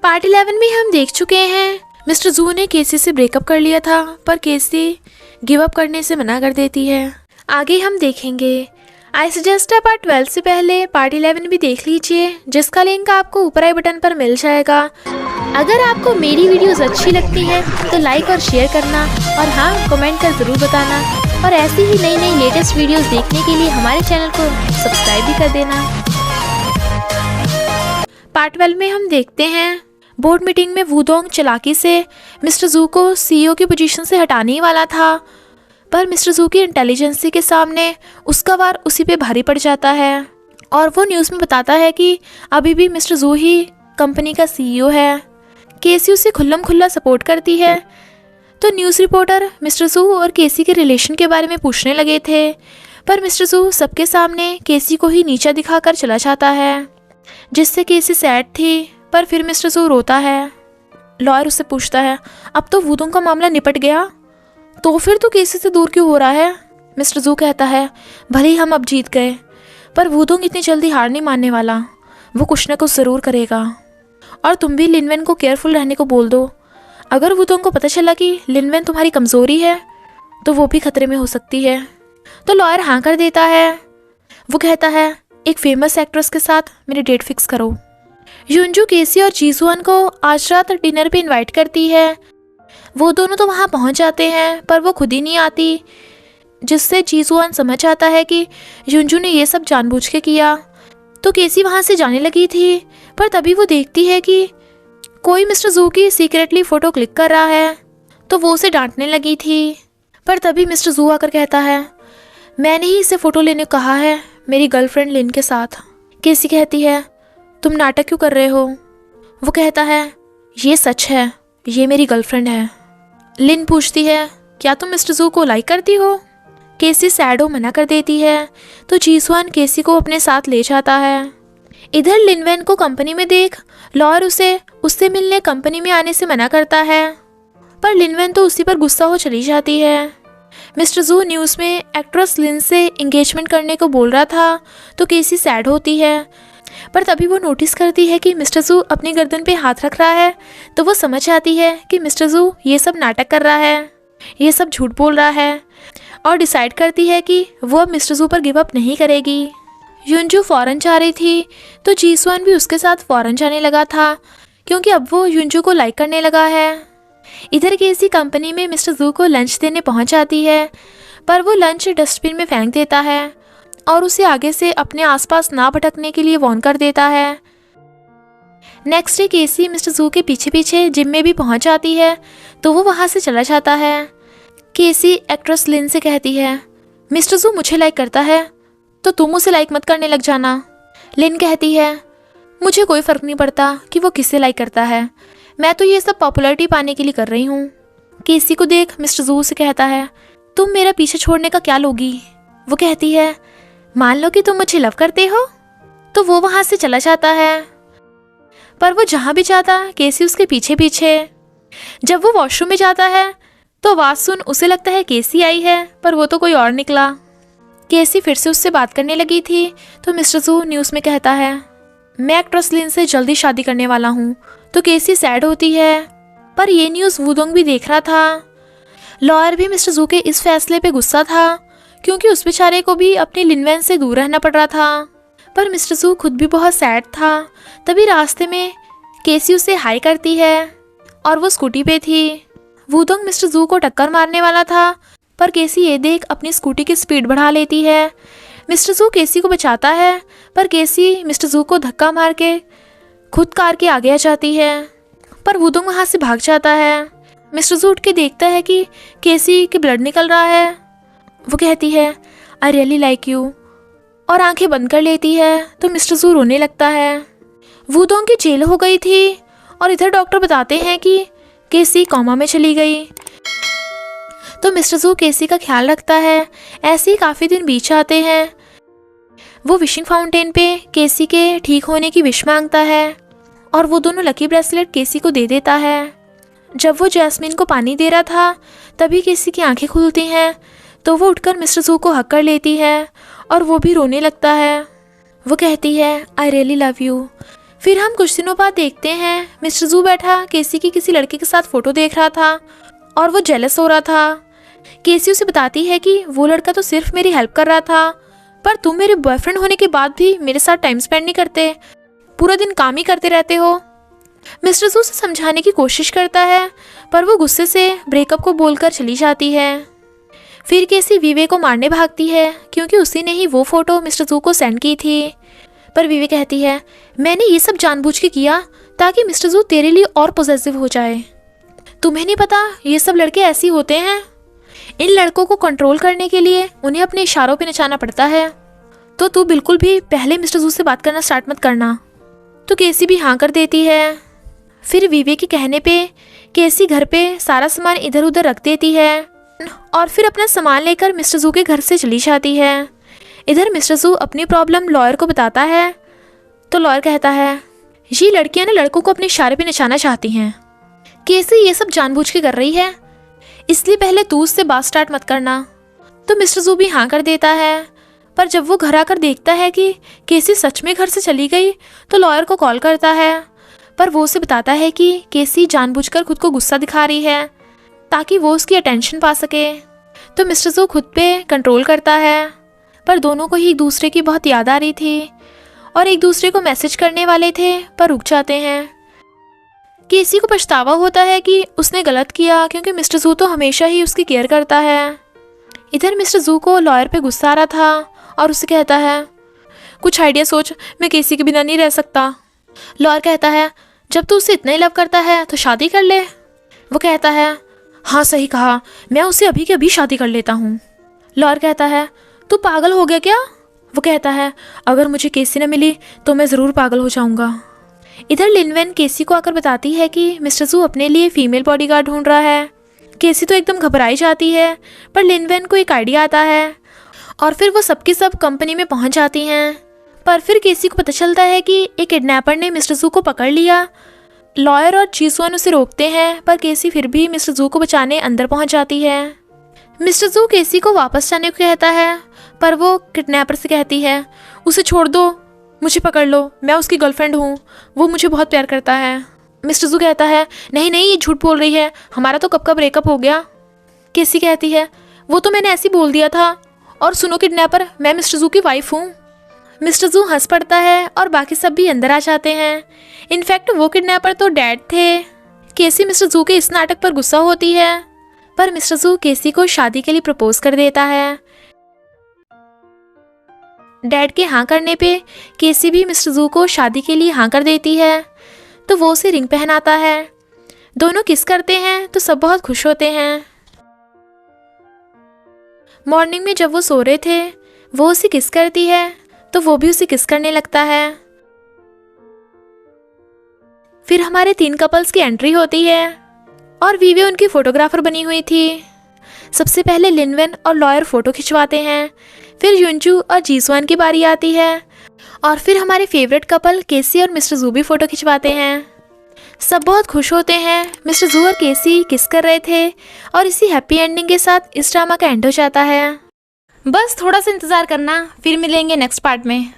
Part 11 में हम देख चुके हैं मिस्टर जू ने केसी से ब्रेकअप कर लिया था, पर केसी गिव अप करने से मना कर देती है। आगे हम देखेंगे। आई सजेस्ट पार्ट 12 से पहले पार्ट 11 भी देख लीजिए, जिसका लिंक आपको ऊपर आई बटन पर मिल जाएगा। अगर आपको मेरी वीडियोस अच्छी लगती हैं तो लाइक और शेयर करना, और हाँ, कमेंट कर ज़रूर बताना। और ऐसी ही नई नई लेटेस्ट वीडियोस देखने के लिए हमारे चैनल को सब्सक्राइब भी कर देना। पार्ट 12 में हम देखते हैं बोर्ड मीटिंग में वूडोंग चालाकी से मिस्टर जू को सीईओ की पोजीशन से हटाने ही वाला था, पर मिस्टर जू की इंटेलिजेंसी के सामने उसका वार उसी पे भारी पड़ जाता है और वो न्यूज़ में बताता है कि अभी भी मिस्टर जू ही कंपनी का सीईओ है। केसी उसे खुल्लम खुल्ला सपोर्ट करती है। तो न्यूज़ रिपोर्टर मिस्टर जू और केसी के रिलेशन के बारे में पूछने लगे थे, पर मिस्टर जू सबके सामने केसी को ही नीचा दिखाकर चला जाता है, जिससे केसी सैड थी। पर फिर मिस्टर जू रोता है। लॉयर उससे पूछता है, अब तो वूडोंग का मामला निपट गया, तो फिर तो केसी से दूर क्यों हो रहा है? मिस्टर जू कहता है, भले ही हम अब जीत गए, पर वूडोंग इतनी जल्दी हार नहीं मानने वाला, वो कुछ ना कुछ ज़रूर करेगा। और तुम भी लिनवेन को केयरफुल रहने को बोल दो। अगर वूडोंग को पता चला कि लिनवेन तुम्हारी कमज़ोरी है तो वो भी खतरे में हो सकती है। तो लॉयर हाँ कर देता है। वो कहता है, एक फेमस एक्ट्रेस के साथ मेरी डेट फिक्स करो। युनजू केसी और जीसुअन को आज रात डिनर पे इनवाइट करती है। वो दोनों तो वहाँ पहुँच जाते हैं, पर वो खुद ही नहीं आती, जिससे जीसुअन समझ आता है कि युनजू ने ये सब जानबूझ के किया। तो केसी वहाँ से जाने लगी थी, पर तभी वो देखती है कि कोई मिस्टर जू की सीक्रेटली फ़ोटो क्लिक कर रहा है, तो वो उसे डांटने लगी थी। पर तभी मिस्टर जू आकर कहता है, मैंने ही इसे फ़ोटो लेने को कहा है मेरी गर्लफ्रेंड लिन के साथ। केसी कहती है, तुम नाटक क्यों कर रहे हो? वो कहता है, ये सच है, ये मेरी गर्लफ्रेंड है। लिन पूछती है, क्या तुम मिस्टर जू को लाइक करती हो? केसी सैड हो मना कर देती है। तो जीसुअन केसी को अपने साथ ले जाता है। इधर लिनवेन को कंपनी में देख लॉयर उससे मिलने कंपनी में आने से मना करता है, पर लिनवेन तो उसी पर गुस्सा हो चली जाती है। मिस्टर जू न्यूज़ में एक्ट्रेस लिन से एंगेजमेंट करने को बोल रहा था, तो केसी सैड होती है। पर तभी वो नोटिस करती है कि मिस्टर जू अपनी गर्दन पे हाथ रख रहा है, तो वो समझ आती है कि मिस्टर जू ये सब नाटक कर रहा है, ये सब झूठ बोल रहा है, और डिसाइड करती है कि वो अब मिस्टर जू पर गिव अप नहीं करेगी। युनजू फॉरेन जा रही थी, तो जीसुअन भी उसके साथ फॉरेन जाने लगा था, क्योंकि अब वो युनजू को लाइक करने लगा है। इधर केसी कंपनी में मिस्टर जू को लंच देने पहुंच जाती है, पर वो लंच डस्टबिन में फेंक देता है और उसे आगे से अपने आसपास ना भटकने के लिए वार्न कर देता है। नेक्स्ट डे केसी मिस्टर जू के पीछे पीछे जिम में भी पहुंच जाती है, तो वो वहां से चला जाता है। केसी एक्ट्रेस लिन से कहती है, मिस्टर जू मुझे लाइक करता है, तो तुम उसे लाइक मत करने लग जाना। लिन कहती है, मुझे कोई फ़र्क नहीं पड़ता कि वो किसे लाइक करता है, मैं तो ये सब पॉपुलैरिटी पाने के लिए कर रही हूँ। केसी को देख मिस्टर जू से कहता है, तुम मेरा पीछे छोड़ने का क्या लोगी? वो कहती है, मान लो कि तुम मुझे लव करते हो। तो वो वहाँ से चला जाता है, पर वो जहाँ भी जाता केसी उसके पीछे पीछे। जब वो वॉशरूम में जाता है तो आवाज़ सुन उसे लगता है केसी आई है, पर वो तो कोई और निकला। केसी फिर से उससे बात करने लगी थी, तो मिस्टर जू न्यूज़ में कहता है, मैं एक्ट्रेस लिन से जल्दी शादी करने वाला हूँ। तो केसी सैड होती है, पर ये न्यूज़ वूडोंग भी देख रहा था। लॉयर भी मिस्टर जू के इस फैसले पे गुस्सा था, क्योंकि उस बेचारे को भी अपनी लिनवेन से दूर रहना पड़ रहा था। पर मिस्टर जू खुद भी बहुत सैड था। तभी रास्ते में केसी उसे हाई करती है, और वो स्कूटी पे थी। वूडोंग मिस्टर जू को टक्कर मारने वाला था, पर केसी ये देख अपनी स्कूटी की स्पीड बढ़ा लेती है। मिस्टर जू केसी को बचाता है, पर केसी मिस्टर जू को धक्का मार के खुद कार के आगे आ जाती है, पर वूडोंग वहाँ से भाग जाता है। मिस्टर जू उठ के देखता है कि केसी के ब्लड निकल रहा है। वो कहती है, आई रियली लाइक यू, और आंखें बंद कर लेती है। तो मिस्टर जू रोने लगता है। वूडोंग की जेल हो गई थी, और इधर डॉक्टर बताते हैं कि केसी कोमा में चली गई। तो मिस्टर जू केसी का ख्याल रखता है। ऐसे ही काफ़ी दिन बीत जाते हैं। वो विशिंग फाउंटेन पे केसी के ठीक होने की विश मांगता है, और वो दोनों लकी ब्रेसलेट केसी को दे देता है। जब वो जैस्मिन को पानी दे रहा था, तभी केसी की आंखें खुलती हैं, तो वो उठकर मिस्टर जू को हक कर लेती है, और वो भी रोने लगता है। वो कहती है, आई रियली लव यू। फिर हम कुछ दिनों बाद देखते हैं मिस्टर जू बैठा केसी की किसी लड़के के साथ फोटो देख रहा था और वो जेलस हो रहा था। केसी उसे बताती है कि वो लड़का तो सिर्फ मेरी हेल्प कर रहा था, पर तुम मेरे बॉयफ्रेंड होने के बाद भी मेरे साथ टाइम स्पेंड नहीं करते, पूरा दिन काम ही करते रहते हो। मिस्टर जू उसे समझाने की कोशिश करता है, पर वो गुस्से से ब्रेकअप को बोलकर चली जाती है। फिर केसी वीवे को मारने भागती है क्योंकि उसी ने ही वो फोटो मिस्टर जू को सेंड की थी। पर वीवे कहती है, मैंने ये सब जानबूझ के किया ताकि मिस्टर जू तेरे लिए और पॉसेसिव हो जाए। तुम्हें नहीं पता ये सब लड़के ऐसे ही होते हैं। इन लड़कों को कंट्रोल करने के लिए उन्हें अपने इशारों पे नचाना पड़ता है। तो तू बिल्कुल भी पहले मिस्टर जू से बात करना स्टार्ट मत करना। तो केसी भी हाँ कर देती है। फिर वीवे के कहने पे केसी घर पे सारा सामान इधर उधर रख देती है और फिर अपना सामान लेकर मिस्टर जू के घर से चली जाती है। इधर मिस्टर जू अपनी प्रॉब्लम लॉयर को बताता है तो लॉयर कहता है, ये लड़कियां ना लड़कों को अपने इशारे पे नचाना चाहती हैं। केसी ये सब जानबूझ के कर रही है, इसलिए पहले तू उससे बात स्टार्ट मत करना। तो मिस्टर जू भी हाँ कर देता है। पर जब वो घर आकर देखता है कि केसी सच में घर से चली गई तो लॉयर को कॉल करता है, पर वो उसे बताता है कि केसी जानबूझकर खुद को गुस्सा दिखा रही है ताकि वो उसकी अटेंशन पा सके। तो मिस्टर जू खुद पे कंट्रोल करता है, पर दोनों को ही एक दूसरे की बहुत याद आ रही थी और एक दूसरे को मैसेज करने वाले थे पर रुक जाते हैं। केसी को पछतावा होता है कि उसने गलत किया क्योंकि मिस्टर जू तो हमेशा ही उसकी केयर करता है। इधर मिस्टर जू को लॉयर पे गुस्सा आ रहा था और उसे कहता है, कुछ आइडिया सोच, मैं केसी के बिना नहीं रह सकता। लॉयर कहता है, जब तू उसे इतना ही लव करता है तो शादी कर ले। वो कहता है, हाँ सही कहा, मैं उसे अभी के अभी शादी कर लेता हूँ। लॉयर कहता है, तू पागल हो गया क्या? वो कहता है, अगर मुझे केसी न मिली तो मैं ज़रूर पागल हो जाऊँगा। इधर लिनवेन केसी को आकर बताती है कि मिस्टर जू अपने लिए फीमेल बॉडीगार्ड ढूंढ रहा है। केसी तो एकदम घबराई जाती है, पर लिनवेन को एक आइडिया आता है और फिर वो सबकी सब कंपनी में पहुंच जाती हैं। पर फिर केसी को पता चलता है कि एक किडनैपर ने मिस्टर जू को पकड़ लिया। लॉयर और जीसुअन उसे रोकते हैं, पर केसी फिर भी मिस्टर जू को बचाने अंदर पहुंच जाती है। मिस्टर जू केसी को वापस जाने को कहता है, पर वो किडनैपर से कहती है, उसे छोड़ दो, मुझे पकड़ लो, मैं उसकी गर्लफ्रेंड हूँ, वो मुझे बहुत प्यार करता है। मिस्टर जू कहता है, नहीं नहीं, ये झूठ बोल रही है, हमारा तो कब का ब्रेकअप हो गया। केसी कहती है, वो तो मैंने ऐसे ही बोल दिया था, और सुनो किडनैपर, मैं मिस्टर जू की वाइफ हूँ। मिस्टर जू हंस पड़ता है और बाकी सब भी अंदर आ जाते हैं। इनफैक्ट वो किडनैपर तो डैड थे। केसी मिस्टर जू के इस नाटक पर गुस्सा होती है, पर मिस्टर जू केसी को शादी के लिए प्रपोज कर देता है। डैड के हाँ करने पे केसी भी मिस्टर जू को शादी के लिए हाँ कर देती है, तो वो उसे रिंग पहनाता है। दोनों किस करते हैं तो सब बहुत खुश होते हैं। मॉर्निंग में जब वो सो रहे थे, वो उसे किस करती है तो वो भी उसे किस करने लगता है। फिर हमारे 3 कपल्स की एंट्री होती है और वीवे उनकी फोटोग्राफर बनी हुई थी। सबसे पहले लिनवेन और लॉयर फोटो खिंचवाते हैं, फिर युनजू और जीसुअन की बारी आती है और फिर हमारे फेवरेट कपल केसी और मिस्टर जू भी फोटो खिंचवाते हैं। सब बहुत खुश होते हैं। मिस्टर जू और केसी किस कर रहे थे और इसी हैप्पी एंडिंग के साथ इस ड्रामा का एंड हो जाता है। बस थोड़ा सा इंतज़ार करना, फिर मिलेंगे नेक्स्ट पार्ट में।